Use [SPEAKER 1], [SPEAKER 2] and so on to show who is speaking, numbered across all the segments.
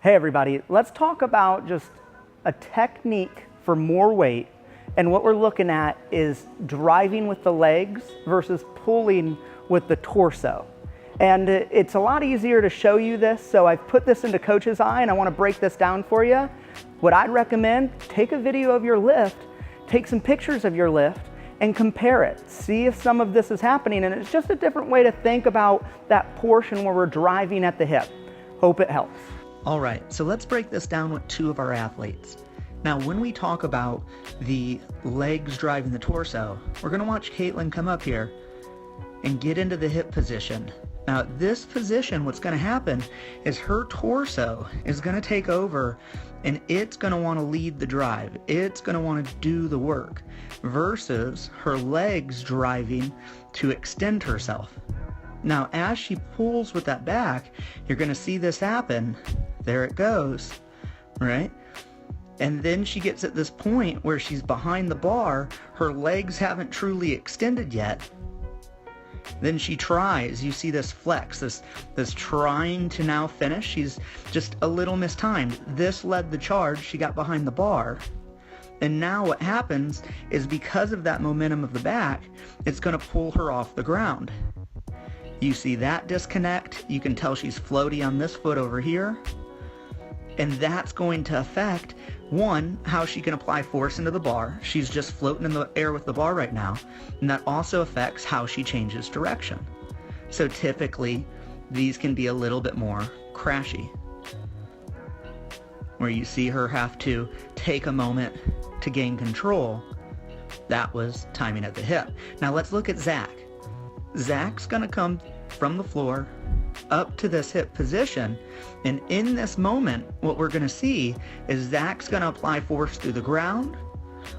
[SPEAKER 1] Hey everybody, let's talk about just a technique for more weight. And what we're looking at is driving with the legs versus pulling with the torso. And it's a lot easier to show you this, so I've put this into Coach's Eye and I want to break this down for you. What I'd recommend, take a video of your lift, take some pictures of your lift, and compare it. See if some of this is happening, and it's just a different way to think about that portion where we're driving at the hip. Hope it helps.
[SPEAKER 2] All right, so let's break this down with two of our athletes. Now, when we talk about the legs driving the torso, we're gonna watch Caitlin come up here and get into the hip position. Now, this position, what's gonna happen is her torso is gonna take over and it's gonna wanna lead the drive. It's gonna wanna do the work versus her legs driving to extend herself. Now, as she pulls with that back, you're gonna see this happen. There it goes, right? And then she gets at this point where she's behind the bar, her legs haven't truly extended yet. Then she tries, you see this flex, this trying to now finish. She's just a little mistimed. This led the charge, she got behind the bar. And now what happens is because of that momentum of the back, it's gonna pull her off the ground. You see that disconnect, you can tell she's floaty on this foot over here. And that's going to affect, one, how she can apply force into the bar. She's just floating in the air with the bar right now. And that also affects how she changes direction. So typically, these can be a little bit more crashy, where you see her have to take a moment to gain control. That was timing at the hip. Now let's look at Zach. Zach's gonna come from the floor up to this hip position, and in this moment what we're going to see is Zach's going to apply force through the ground,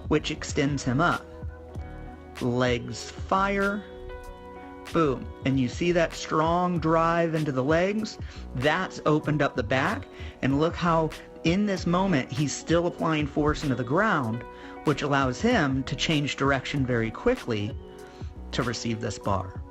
[SPEAKER 2] which extends him up. Legs fire, boom, and you see that strong drive into the legs. That's opened up the back, and look how in this moment he's still applying force into the ground, which allows him to change direction very quickly to receive this bar.